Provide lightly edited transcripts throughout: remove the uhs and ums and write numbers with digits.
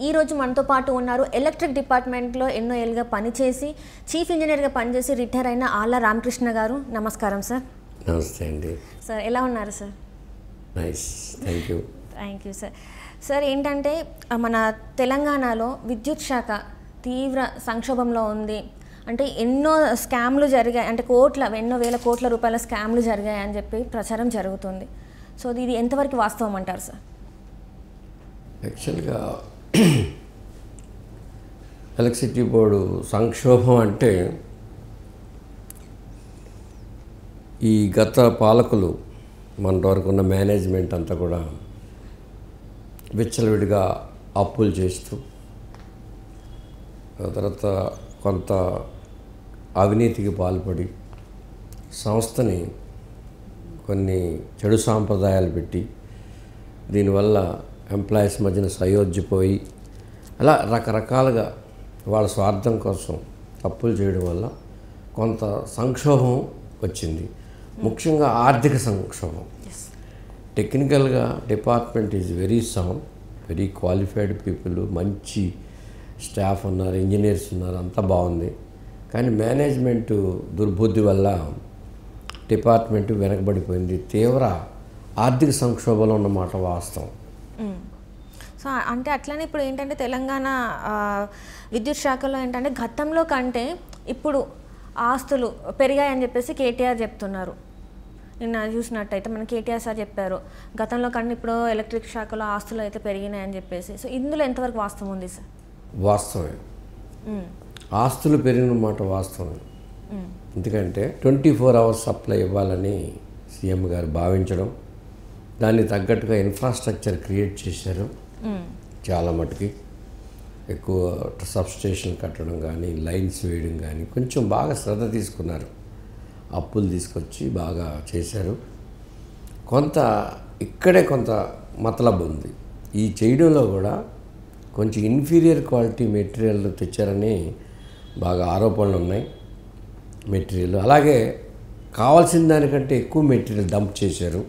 ఈ రోజు మనతో పాటు ఉన్నారు ఎలక్ట్రిక్ డిపార్ట్మెంట్లో ఎన్నో ఏళ్ళుగా పనిచేసి చీఫ్ ఇంజనీర్గా పనిచేసి రిటైర్ అయిన ఆళ్ళ రామకృష్ణ గారు. నమస్కారం సార్. నమస్తే అండి. సార్ ఎలా ఉన్నారు sir? Nice, thank you. Thank you sir. Sir ఏంటంటే మన తెలంగాణలో విద్యుత్ శాఖ తీవ్ర సంక్షోభంలో ఉంది. అంటే ఎన్నో స్కామ్లు జరిగాయి, అంటే ఎన్నో వేల కోట్ల రూపాయల స్కామ్లు జరిగాయి అని చెప్పి ప్రచారం జరుగుతుంది. సో ఇది ఎంతవరకు వాస్తవం అంటారు సార్? యాక్చువల్గా ఎలక్ట్రిసిటీ బోర్డు సంక్షోభం అంటే ఈ గత పాలకులు మన వరకు ఉన్న మేనేజ్మెంట్ అంతా కూడా విచ్చలవిడిగా అప్పులు చేస్తూ తర్వాత కొంత అవినీతికి పాల్పడి సంస్థని కొన్ని చెడు సాంప్రదాయాలు పెట్టి దీనివల్ల ఎంప్లాయీస్ మధ్యన సయోధ్యపోయి అలా రకరకాలుగా వాళ్ళ స్వార్థం కోసం తప్పులు చేయడం వల్ల కొంత సంక్షోభం వచ్చింది. ముఖ్యంగా ఆర్థిక సంక్షోభం. టెక్నికల్గా department is very sound, very qualified people, మంచి స్టాఫ్ ఉన్నారు, ఇంజనీర్స్ ఉన్నారు, అంతా బాగుంది. కానీ మేనేజ్మెంట్ దుర్బుద్ధి వల్ల డిపార్ట్మెంట్ వెనకబడిపోయింది. తీవ్ర ఆర్థిక సంక్షోభంలో ఉన్నమాట వాస్తవం. సో అంటే అట్లనే ఇప్పుడు ఏంటంటే తెలంగాణ విద్యుత్ శాఖలో ఏంటంటే గతంలో కంటే ఇప్పుడు ఆస్తులు పెరిగాయని చెప్పేసి కేటీఆర్ చెప్తున్నారు. నిన్న చూసినట్టయితే మన కేటీఆర్ సార్ చెప్పారు గతంలో కంటే ఇప్పుడు ఎలక్ట్రిక్ శాఖలో ఆస్తులు అయితే పెరిగినాయని చెప్పేసి. సో ఇందులో ఎంతవరకు వాస్తవం ఉంది సార్? వాస్తవమే, ఆస్తులు పెరిగిన మాట వాస్తవమే. ఎందుకంటే 24 hours సప్లై ఇవ్వాలని సీఎం గారు భావించడం, దానికి తగ్గట్టుగా ఇన్ఫ్రాస్ట్రక్చర్ క్రియేట్ చేశారు. చాలా మటుకి ఎక్కువ సబ్స్టేషన్ కట్టడం కానీ, లైన్స్ వేయడం కానీ కొంచెం బాగా శ్రద్ధ తీసుకున్నారు. అప్పులు తీసుకొచ్చి బాగా చేశారు. కొంత ఇక్కడే కొంత మతలబ్ ఉంది. ఈ చేయడంలో కూడా కొంచెం ఇన్ఫీరియర్ క్వాలిటీ మెటీరియల్ తెచ్చారని బాగా ఆరోపణలు ఉన్నాయి. మెటీరియల్ అలాగే కావాల్సిన దానికంటే ఎక్కువ మెటీరియల్ డంప్ చేశారు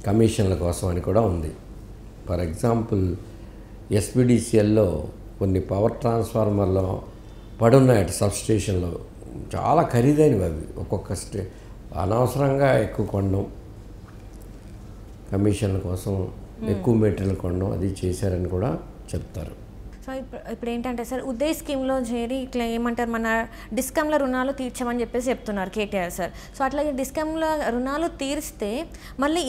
కమిషన్ల కోసం అని కూడా ఉంది. ఫర్ ఎగ్జాంపుల్ ఎస్పీడీసీఎల్లో కొన్ని పవర్ ట్రాన్స్ఫార్మర్లో పడున్నాయట సబ్స్టేషన్లో, చాలా ఖరీదైనవి అవి. ఒక్కొక్క అనవసరంగా ఎక్కువ కొనడం, కమిషన్ల కోసం ఎక్కువ మెటీరియల్ కొనడం, అది చేశారని కూడా చెప్తారు. సో ఇప్పుడు ఏంటంటే సార్ ఉదయ్ స్కీమ్లో చేరి ఇట్లా ఏమంటారు మన డిస్కమ్ల రుణాలు తీర్చమని చెప్పేసి చెప్తున్నారు కేటీఆర్ సార్. సో అట్లా డిస్కమ్ల రుణాలు తీరిస్తే మళ్ళీ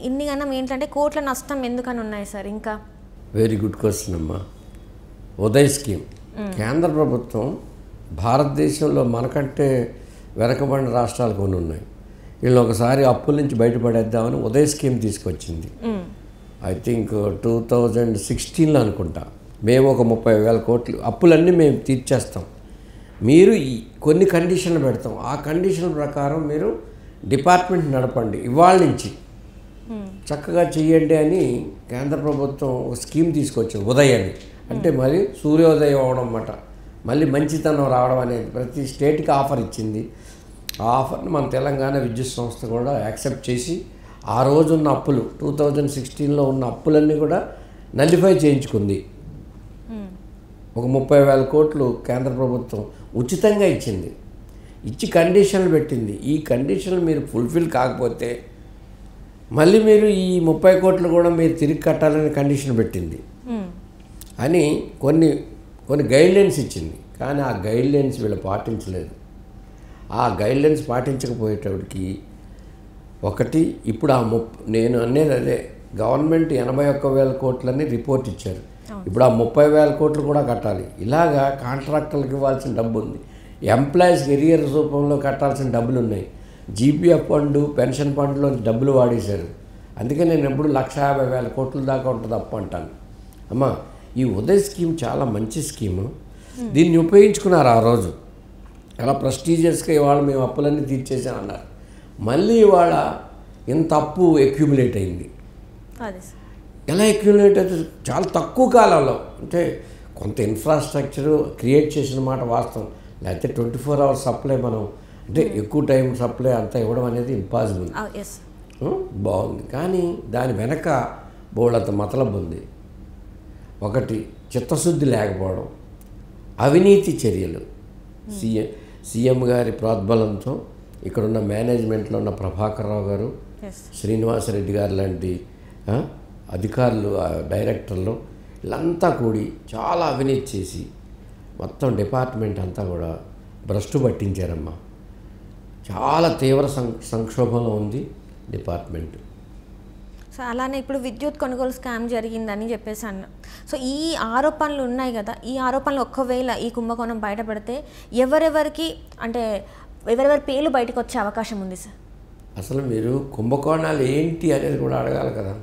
ఇన్ని గణం ఏంటంటే కోట్ల నష్టం ఎందుకని ఉన్నాయి సార్? ఇంకా వెరీ గుడ్ క్వశ్చన్ అమ్మా. ఉదయ్ స్కీమ్ కేంద్ర ప్రభుత్వం భారతదేశంలో మనకంటే వెనకబడిన రాష్ట్రాలు కొన్ని ఉన్నాయి. వీళ్ళు ఒకసారి అప్పుల నుంచి బయటపడేద్దామని ఉదయ్ స్కీమ్ తీసుకొచ్చింది. ఐ థింక్ 2016లో అనుకుంటా. మేము ఒక 30,000 కోట్లు అప్పులన్నీ మేము తీర్చేస్తాం, మీరు కొన్ని కండిషన్లు పెడతాం, ఆ కండిషన్ల ప్రకారం మీరు డిపార్ట్మెంట్ నడపండి, ఇవాళ నుంచి చక్కగా చెయ్యండి అని కేంద్ర ప్రభుత్వం ఒక స్కీమ్ తీసుకొచ్చింది. ఉదయ్ అని అంటే మరి సూర్యోదయం అవడం అన్నమాట, మళ్ళీ మంచితనం రావడం అనేది ప్రతి స్టేట్కి ఆఫర్ ఇచ్చింది. ఆ ఆఫర్ని మన తెలంగాణ విద్యుత్ సంస్థ కూడా యాక్సెప్ట్ చేసి ఆ రోజున్న అప్పులు 2016లో ఉన్న అప్పులన్నీ కూడా నల్లిఫై చేయించుకుంది. ఒక 30,000 కోట్లు కేంద్ర ప్రభుత్వం ఉచితంగా ఇచ్చింది. ఇచ్చి కండిషన్లు పెట్టింది. ఈ కండిషన్లు మీరు ఫుల్ఫిల్ కాకపోతే మళ్ళీ మీరు ఈ 30 కోట్లు కూడా మీరు తిరిగి కట్టాలని కండిషన్ పెట్టింది అని కొన్ని గైడ్లైన్స్ ఇచ్చింది. కానీ ఆ గైడ్లైన్స్ వీళ్ళు పాటించలేదు. ఆ గైడ్లైన్స్ పాటించకపోయేటప్పటికి ఒకటి ఇప్పుడు నేను అనేది అదే, గవర్నమెంట్ 81,000 కోట్లని రిపోర్ట్ ఇచ్చారు. ఇప్పుడు ఆ 30,000 కోట్లు కూడా కట్టాలి. ఇలాగా కాంట్రాక్టర్లకు ఇవ్వాల్సిన డబ్బు ఉంది, ఎంప్లాయీస్కి ఎరియర్ రూపంలో కట్టాల్సిన డబ్బులు ఉన్నాయి, జీపీఎఫ్ ఫండ్ పెన్షన్ ఫండ్లో డబ్బులు వాడేశారు. అందుకే నేను ఎప్పుడు 150,000 కోట్ల దాకా ఉంటుంది అప్పు అంటాను. అమ్మా, ఈ ఉదయ్ స్కీమ్ చాలా మంచి స్కీము. దీన్ని ఉపయోగించుకున్నారు ఆ రోజు. అలా ప్రెస్టీజియస్గా ఇవాళ మేము అప్పులన్నీ తీర్చేసామన్నారు. మళ్ళీ ఇవాళ ఇంత అప్పు అక్యూములేట్ అయింది. ఎలా అక్యూములేట్ అవుతుంది? చాలా తక్కువ కాలంలో. అంటే కొంత ఇన్ఫ్రాస్ట్రక్చరు క్రియేట్ చేసిన మాట వాస్తవం. లేకపోతే 24 hours సప్లై మనం అంటే ఎక్కువ టైం సప్లై అంతా ఇవ్వడం అనేది ఇంపాసిబుల్. బాగుంది, కానీ దాని వెనక బోళ్ళంత మతలబు ఉంది. ఒకటి చిత్తశుద్ధి లేకపోవడం, అవినీతి చర్యలు, సీఎం గారి ప్రోద్బలంతో ఇక్కడున్న మేనేజ్మెంట్లో ఉన్న ప్రభాకర్ రావు గారు, శ్రీనివాసరెడ్డి గారు లాంటి అధికారులు, డైరెక్టర్లు వీళ్ళంతా కూడి చాలా అవినీతి చేసి మొత్తం డిపార్ట్మెంట్ అంతా కూడా భ్రష్టు పట్టించారమ్మా. చాలా తీవ్ర సంక్షోభంలో ఉంది డిపార్ట్మెంట్. సో అలానే ఇప్పుడు విద్యుత్ కొనుగోలు స్కామ్ జరిగిందని చెప్పేసి అన్న. సో ఈ ఆరోపణలు ఉన్నాయి కదా, ఈ ఆరోపణలు ఒక్కవేళ ఈ కుంభకోణం బయటపడితే ఎవరెవరికి అంటే ఎవరెవరి పేర్లు బయటకు వచ్చే అవకాశం ఉంది సార్? అసలు మీరు కుంభకోణాలు ఏంటి అనేది కూడా అడగాలి కదా.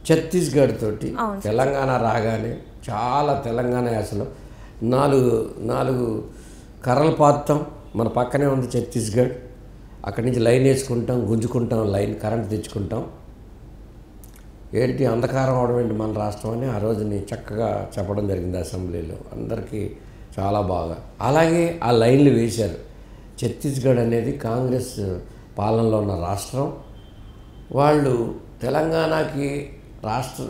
ఛత్తీస్గఢ్ తోటి తెలంగాణ రాగానే చాలా తెలంగాణ అసలు నాలుగు కర్రలు పాతాం, మన పక్కనే ఉంది ఛత్తీస్గఢ్, అక్కడి నుంచి లైన్ వేసుకుంటాం, గుంజుకుంటాం, లైన్ కరెంట్ తెచ్చుకుంటాం. ఏంటి అంధకారం అవడం ఏంటి మన రాష్ట్రం అని ఆ రోజుని చక్కగా చెప్పడం జరిగింది అసెంబ్లీలో, అందరికీ చాలా బాగా. అలాగే ఆ లైన్లు వేశారు. ఛత్తీస్గఢ్ అనేది కాంగ్రెస్ పాలనలో ఉన్న రాష్ట్రం. వాళ్ళు తెలంగాణకి రాష్ట్ర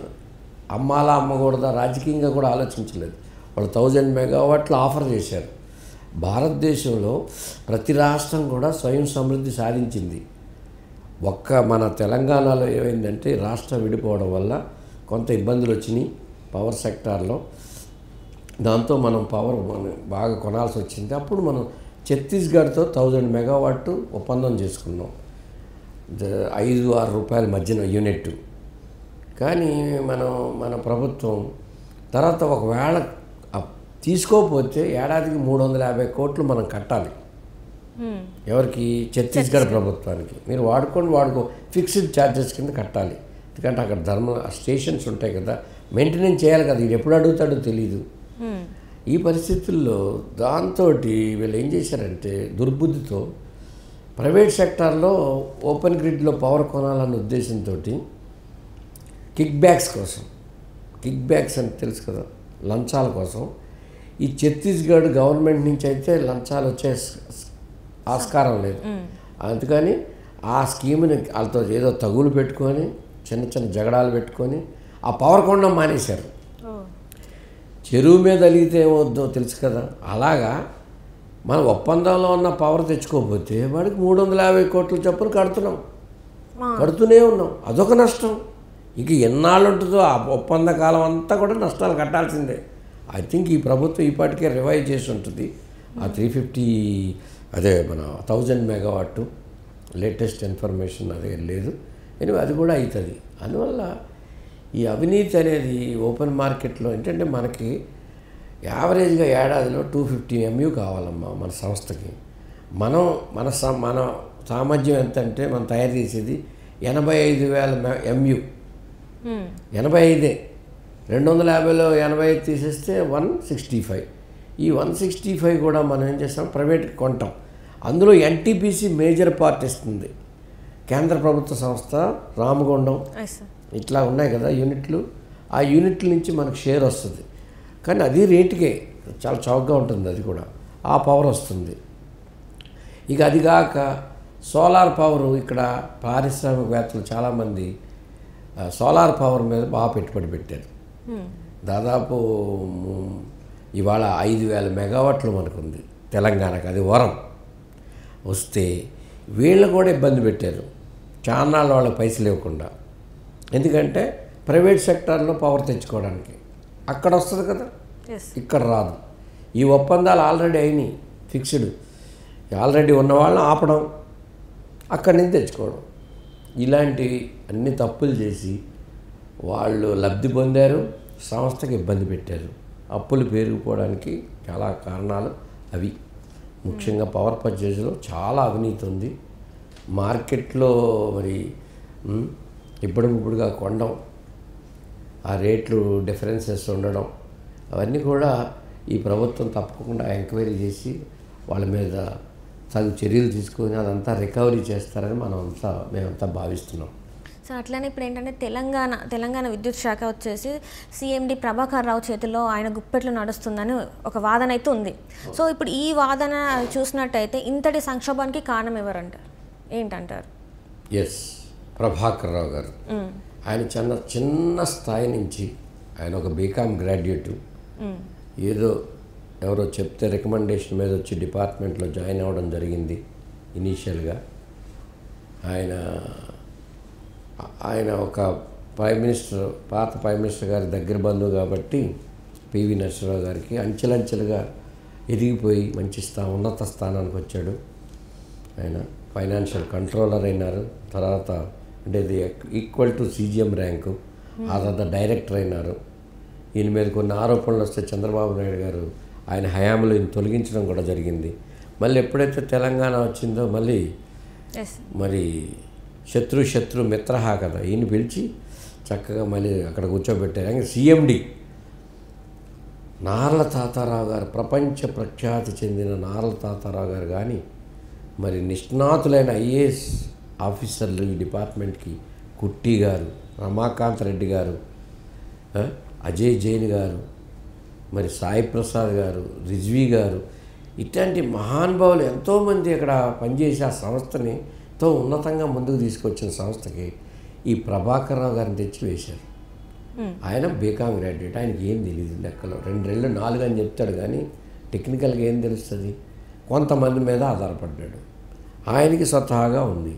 అమ్మాలా అమ్మకూడదా రాజకీయంగా కూడా ఆలోచించలేదు. వాళ్ళు 1000 మెగావాట్లు ఆఫర్ చేశారు. భారతదేశంలో ప్రతి రాష్ట్రం కూడా స్వయం సమృద్ధి సాధించింది. ఒక్క మన తెలంగాణలో ఏమైందంటే రాష్ట్రం విడిపోవడం వల్ల కొంత ఇబ్బందులు వచ్చినాయి పవర్ సెక్టార్లో. దాంతో మనం బాగా కొనాల్సి వచ్చింది. అప్పుడు మనం ఛత్తీస్గఢ్తో 1000 మెగావాట్ ఒప్పందం చేసుకున్నాం, 5-6 రూపాయల మధ్యన యూనిట్. కానీ మన ప్రభుత్వం తర్వాత ఒకవేళ తీసుకోకపోతే ఏడాదికి 350 కోట్లు మనం కట్టాలి. ఎవరికి? ఛత్తీస్గఢ్ ప్రభుత్వానికి. మీరు వాడుకో ఫిక్స్డ్ ఛార్జెస్ కింద కట్టాలి. ఎందుకంటే అక్కడ స్టేషన్స్ ఉంటాయి కదా, మెయింటెనెన్స్ చేయాలి కదా, ఇది ఎప్పుడు అడుగుతాడో తెలీదు. ఈ పరిస్థితుల్లో దాంతో వీళ్ళు ఏం చేశారంటే దుర్బుద్ధితో ప్రైవేట్ సెక్టార్లో ఓపెన్ గ్రిడ్లో పవర్ కొనాలన్న ఉద్దేశంతో కిక్ బ్యాక్స్ అని తెలుసు కదా, లంచాల కోసం ఈ ఛత్తీస్గఢ్ గవర్నమెంట్ నుంచి అయితే లంచాలు వచ్చే ఆస్కారం లేదు. అందుకని ఆ స్కీమ్ని వాళ్ళతో ఏదో తగులు పెట్టుకొని చిన్న జగడాలు పెట్టుకొని ఆ పవర్ కొనడం మానేశారు. చెరువు మీద అలిగితే ఏమవుద్దో తెలుసు కదా, అలాగా మనం ఒప్పందంలో ఉన్న పవర్ తెచ్చుకోకపోతే వాడికి 350 కోట్ల చొప్పున కడుతూనే ఉన్నాం. అదొక నష్టం. ఇంక ఎన్నాళ్ళు ఉంటుందో ఆ ఒప్పంద కాలం అంతా కూడా నష్టాలు కట్టాల్సిందే. ఐ థింక్ ఈ ప్రభుత్వం ఈపాటికే రివైవ్ చేసి ఉంటుంది. ఆ 350 అదే మన 1000 మెగావాట్ లేటెస్ట్ ఇన్ఫర్మేషన్ అదే లేదు. ఎనివే అది కూడా అవుతుంది. అందువల్ల ఈ అవినీతి అనేది ఓపెన్ మార్కెట్లో ఏంటంటే మనకి యావరేజ్గా ఏడాదిలో 250 MU కావాలమ్మా మన సంస్థకి. మన సామర్థ్యం ఎంత అంటే మనం తయారు చేసేది 85,000 MU. 85. 250లో 85 తీసేస్తే 165. ఈ 165 కూడా మనం ఏం చేస్తాం, ప్రైవేట్కి కొంటాం. అందులో NTPC మేజర్ పార్ట్ ఇస్తుంది. కేంద్ర ప్రభుత్వ సంస్థ రామగుండం ఇట్లా ఉన్నాయి కదా యూనిట్లు, ఆ యూనిట్ల నుంచి మనకు షేర్ వస్తుంది. కానీ అది రేటుకే చాలా చౌకగా ఉంటుంది. అది కూడా ఆ పవర్ వస్తుంది. ఇక అది కాక సోలార్ పవరు ఇక్కడ పారిశ్రామికవేత్తలు చాలామంది సోలార్ పవర్ మీద బాగా పెట్టుబడి పెట్టారు. దాదాపు ఇవాళ 5,000 మెగావాట్లు మనకుంది తెలంగాణకు. అది వరం వస్తే వీళ్ళు కూడా ఇబ్బంది పెట్టారు చాన్నాళ్ళు వాళ్ళకి పైసలు ఇవ్వకుండా. ఎందుకంటే ప్రైవేట్ సెక్టార్లో పవర్ తెచ్చుకోవడానికి అక్కడ వస్తుంది కదా, ఇక్కడ రాదు. ఈ ఒప్పందాలు ఆల్రెడీ అయినాయి, ఫిక్స్డ్. ఆల్రెడీ ఉన్న వాళ్ళని ఆపడం, అక్కడి నుంచి తెచ్చుకోవడం, ఇలాంటి అన్ని తప్పులు చేసి వాళ్ళు లబ్ధి పొందారు, సంస్థకి ఇబ్బంది పెట్టారు. అప్పులు పెరిగిపోవడానికి చాలా కారణాలు అవి. ముఖ్యంగా పవర్ పర్చేజ్లో చాలా అవినీతి ఉంది. మార్కెట్లో మరి ఇప్పుడుగా కొనడం, ఆ రేట్లు డిఫరెన్సెస్ ఉండడం, అవన్నీ కూడా ఈ ప్రభుత్వం తప్పకుండా ఎంక్వైరీ చేసి వాళ్ళ మీద తగు చర్యలు తీసుకొని అదంతా రికవరీ చేస్తారని మేమంతా భావిస్తున్నాం. సో అట్లనే ఇప్పుడు ఏంటంటే తెలంగాణ విద్యుత్ శాఖ వచ్చేసి CMD ప్రభాకర్ రావు చేతిలో ఆయన గుప్పెట్లో నడుస్తుందని ఒక వాదన అయితే ఉంది. సో ఇప్పుడు ఈ వాదన చూసినట్టయితే ఇంతటి సంక్షోభానికి కారణం ఎవరంటారు, ఏంటంటారు? ప్రభాకర్ రావు గారు. ఆయన చిన్న స్థాయి నుంచి ఆయన ఒక బీకామ్ గ్రాడ్యుయేటు. ఏదో ఎవరో చెప్తే రికమెండేషన్ మీద వచ్చి డిపార్ట్మెంట్లో జాయిన్ అవ్వడం జరిగింది ఇనీషియల్గా. ఆయన ఒక ప్రైమ్ మినిస్టర్, పాత ప్రైమ్ మినిస్టర్ గారి దగ్గర బంధువు కాబట్టి పివి నరసింహరావు గారికి అంచెలంచెలుగా ఎదిగిపోయి మంచి ఉన్నత స్థానానికి వచ్చాడు. ఆయన ఫైనాన్షియల్ కంట్రోలర్ అయినారు. తర్వాత అంటే ఇది ఈక్వల్ టు సీజీఎం ర్యాంకు. ఆ తర్వాత డైరెక్టర్ అయినారు. ఈయన మీద కొన్ని ఆరోపణలు వస్తే చంద్రబాబు నాయుడు గారు ఆయన హయాంలో ఈయన తొలగించడం కూడా జరిగింది. మళ్ళీ ఎప్పుడైతే తెలంగాణ వచ్చిందో మరి శత్రు మిత్రహ కదా, ఈయన పిలిచి చక్కగా మళ్ళీ అక్కడ కూర్చోబెట్టారు. సీఎండి నార్ల తాతారావు గారు, ప్రపంచ ప్రఖ్యాతి చెందిన నార్ల తాతారావు గారు కానీ మరి నిష్ణాతులైన ఐఏఎస్ ఆఫీసర్లు ఈ డిపార్ట్మెంట్కి, కుట్టి గారు, రమాకాంత్ రెడ్డి గారు, అజయ్ జైన్ గారు, మరి సాయి ప్రసాద్ గారు, రిజ్వీ గారు, ఇట్లాంటి మహానుభావులు ఎంతోమంది అక్కడ పనిచేసి ఆ సంస్థని ఎంతో ఉన్నతంగా ముందుకు తీసుకొచ్చిన సంస్థకి ఈ ప్రభాకర్ రావు గారిని తెచ్చి వేశారు. ఆయన బీకామ్ గ్రాడ్యుయేట్. ఆయనకి ఏం తెలియదు లెక్కలో. 2 4 అని చెప్తాడు కానీ టెక్నికల్గా ఏం తెలుస్తుంది. కొంతమంది మీద ఆధారపడ్డాడు. ఆయనకి స్వతహాగా ఉంది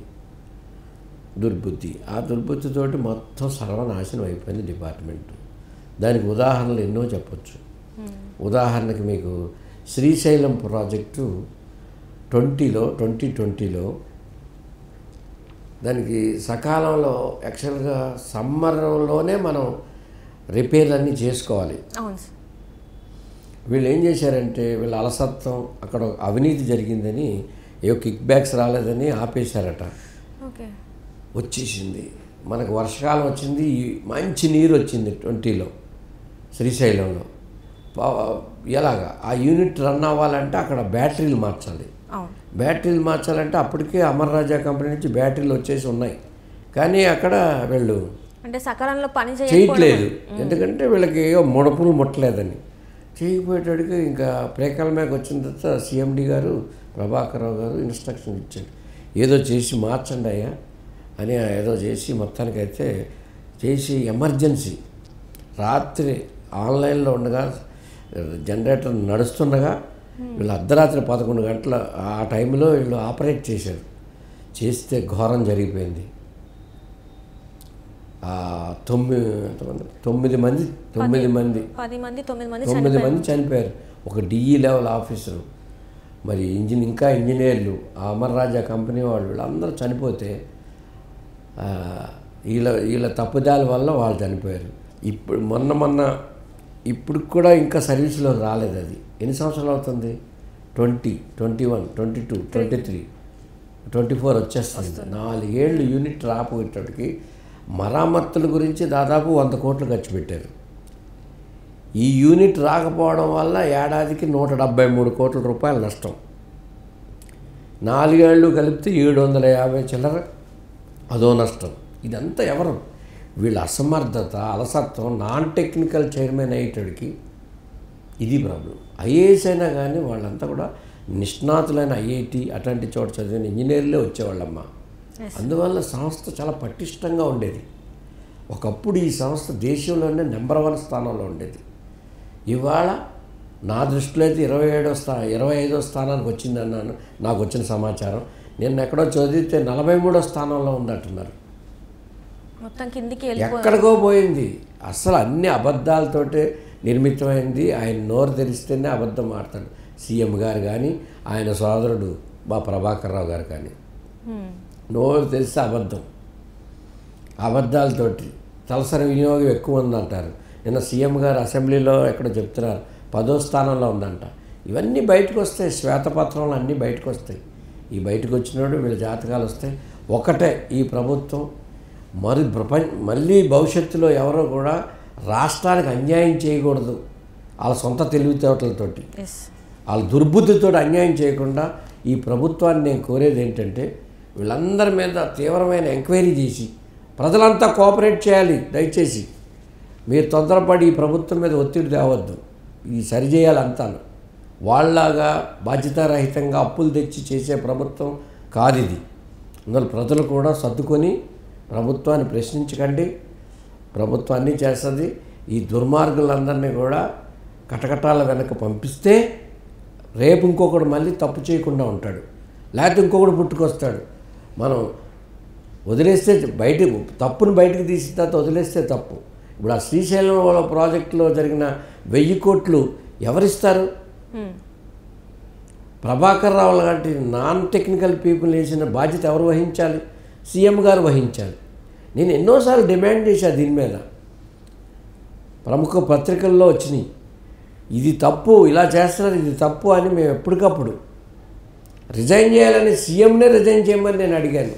దుర్బుద్ధి. ఆ దుర్బుద్ధితోటి మొత్తం సర్వనాశనం అయిపోయింది డిపార్ట్మెంట్. దానికి ఉదాహరణలు ఎన్నో చెప్పచ్చు. ఉదాహరణకి మీకు శ్రీశైలం ప్రాజెక్టు 2020లో దానికి సకాలంలో యాక్చువల్గా సమ్మర్లోనే మనం రిపేర్లన్నీ చేసుకోవాలి. వీళ్ళు ఏం చేశారంటే వీళ్ళ అలసత్వం, అక్కడ అవినీతి జరిగిందని, ఏవో కిక్ బ్యాక్స్ రాలేదని ఆపేశారట. వచ్చేసింది మనకు వర్షాకాలం వచ్చింది, మంచి నీరు వచ్చింది 20లో శ్రీశైలంలో. ఎలాగా ఆ యూనిట్ రన్ అవ్వాలంటే అక్కడ బ్యాటరీలు మార్చాలి. బ్యాటరీలు మార్చాలంటే అప్పటికే అమర్ రాజా కంపెనీ నుంచి బ్యాటరీలు వచ్చేసి ఉన్నాయి, కానీ అక్కడ వీళ్ళు అంటే సకాలంలో పని చేయట్లేదు. ఎందుకంటే వీళ్ళకి ఏవో ముడపులు ముట్టలేదని. చేయకపోయేటడికి ఇంకా ప్రేకాల మీద వచ్చిన తర్వాత సీఎండి గారు ప్రభాకర్ రావు గారు ఇన్స్ట్రక్షన్ ఇచ్చాడు, ఏదో చేసి మార్చండి అయ్యా అని. ఏదో చేసి మొత్తానికైతే చేసి ఎమర్జెన్సీ రాత్రి ఆన్లైన్లో ఉండగా జనరేటర్ నడుస్తుండగా వీళ్ళు అర్ధరాత్రి 11 గంటల ఆ టైంలో వీళ్ళు ఆపరేట్ చేశారు. చేస్తే ఘోరం జరిగిపోయింది. 9 మంది చనిపోయారు. ఒక డిఈ లెవెల్ ఆఫీసరు, మరి ఇంజనీర్లు, ఆ అమర్ రాజా కంపెనీ వాళ్ళు, వీళ్ళందరూ చనిపోతే వీళ్ళ తప్పుదాల వల్ల వాళ్ళు చనిపోయారు. ఇప్పుడు కూడా ఇంకా సర్వీస్లో రాలేదు. అది ఎన్ని సంవత్సరాలు అవుతుంది? 20, 21, 22, 23, 24 వచ్చేస్తుంది. 4 ఏళ్ళు యూనిట్ రాపోయేటప్పటికి మరమ్మతుల గురించి దాదాపు 100 కోట్లు ఖర్చు పెట్టారు. ఈ యూనిట్ రాకపోవడం వల్ల ఏడాదికి 173 కోట్ల రూపాయల నష్టం. 4 ఏళ్ళు కలిపితే 750 చిల్లర అదో నష్టం. ఇదంతా ఎవరు? వీళ్ళ అసమర్థత, అలసత్వం. నాన్ టెక్నికల్ చైర్మన్ అయ్యేటడికి ఇది ప్రాబ్లం. ఐఏఎస్ అయినా కానీ వాళ్ళంతా కూడా నిష్ణాతులైన ఐఐటి అట్లాంటి చోట చదివిన ఇంజనీర్లే వచ్చేవాళ్ళమ్మా. అందువల్ల సంస్థ చాలా పటిష్టంగా ఉండేది. ఒకప్పుడు ఈ సంస్థ దేశంలోనే నెంబర్ 1 స్థానంలో ఉండేది. ఇవాళ నా దృష్టిలో అయితే 25వ స్థానానికి వచ్చిందన్నాను, నాకు వచ్చిన సమాచారం. నేను ఎక్కడో చదివితే 43వ స్థానంలో ఉందంటున్నారు. మొత్తం కిందికి ఎక్కడికో పోయింది. అసలు అన్ని అబద్ధాలతోటే నిర్మితమైంది. ఆయన నోరు తెరిస్తేనే అబద్ధం ఆడతాడు. సీఎం గారు కానీ ఆయన సోదరుడు ప్రభాకర్ రావు గారు కానీ నోరు తెరిస్తే అబద్ధాలతోటి. తలసరి వినియోగం ఎక్కువ ఉందంటారు. నిన్న సీఎం గారు అసెంబ్లీలో ఎక్కడో చెప్తున్నారు 10వ స్థానంలో ఉందంట. ఇవన్నీ బయటకు వస్తాయి, శ్వేతపత్రంలో అన్నీ బయటకు వస్తాయి. ఈ బయటకు వచ్చినప్పుడు వీళ్ళ జాతకాలు వస్తాయి. ఒకటే, ఈ ప్రభుత్వం మళ్ళీ భవిష్యత్తులో ఎవరో కూడా రాష్ట్రానికి అన్యాయం చేయకూడదు. వాళ్ళ సొంత తెలివితేటలతోటి, వాళ్ళ దుర్బుద్ధితో అన్యాయం చేయకుండా ఈ ప్రభుత్వాన్ని నేను కోరేది ఏంటంటే వీళ్ళందరి మీద తీవ్రమైన ఎంక్వైరీ చేసి ప్రజలంతా కోఆపరేట్ చేయాలి. దయచేసి మీరు తొందరపడి ఈ ప్రభుత్వం మీద ఒత్తిడి తేవద్దు. ఇది సరిచేయాలంతా. వాళ్ళలాగా బాధ్యతారహితంగా అప్పులు తెచ్చి చేసే ప్రభుత్వం కాదు ఇది. అందువల్ల ప్రజలు కూడా సర్దుకొని ప్రభుత్వాన్ని ప్రశ్నించకండి. ప్రభుత్వం అన్నీ చేస్తుంది. ఈ దుర్మార్గులందరినీ కూడా కటకటాల వెనక పంపిస్తే రేపు ఇంకొకడు మళ్ళీ తప్పు చేయకుండా ఉంటాడు, లేకపోతే ఇంకొకడు పుట్టుకొస్తాడు. మనం వదిలేస్తే తప్పును బయటకు తీసిన తర్వాత వదిలేస్తే తప్పు. ఇప్పుడు ఆ శ్రీశైలం ప్రాజెక్టులో జరిగిన 1000 కోట్లు ఎవరిస్తారు? ప్రభాకర్ రావు లాంటి నాన్ టెక్నికల్ పీపుల్ వేసిన బాధ్యత ఎవరు వహించాలి? సీఎం గారు వహించాలి. నేను ఎన్నోసార్లు డిమాండ్ చేశాను దీని మీద, ప్రముఖ పత్రికల్లో వచ్చినాయి, ఇది తప్పు, ఇలా చేస్తున్నారు, ఇది తప్పు అని మేము ఎప్పటికప్పుడు రిజైన్ చేయాలని సీఎంనే రిజైన్ చేయమని నేను అడిగాను.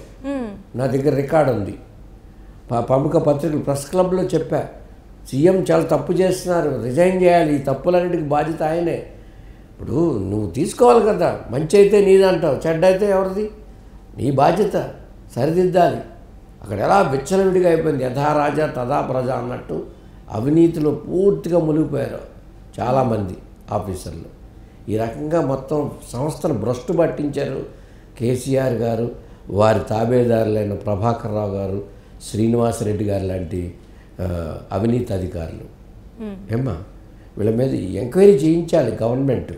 నా దగ్గర రికార్డు ఉంది. ప్రముఖ పత్రికలు ప్రెస్ క్లబ్లో చెప్పా, సీఎం చాలా తప్పు చేస్తున్నారు, రిజైన్ చేయాలి, ఈ తప్పులన్నిటికీ బాధ్యత ఆయనే. ఇప్పుడు నువ్వు తీసుకోవాలి కదా, మంచి అయితే నీదంటావు, చెడ్డ అయితే ఎవరిది? నీ బాధ్యత, సరిదిద్దాలి. అక్కడ ఎలా విచ్చలవిడిగా అయిపోయింది, యథా రాజా తదా ప్రజ అన్నట్టు అవినీతిలో పూర్తిగా మునిగిపోయారు చాలామంది ఆఫీసర్లు. ఈ రకంగా మొత్తం సంస్థను భ్రష్టు పట్టించారు కేసీఆర్ గారు, వారి తాబేదారులైన ప్రభాకర్ రావు గారు, శ్రీనివాసరెడ్డి గారు లాంటి అవినీతి అధికారులు. ఏమ్మా, వీళ్ళ మీద ఎంక్వైరీ చేయించాలి గవర్నమెంట్.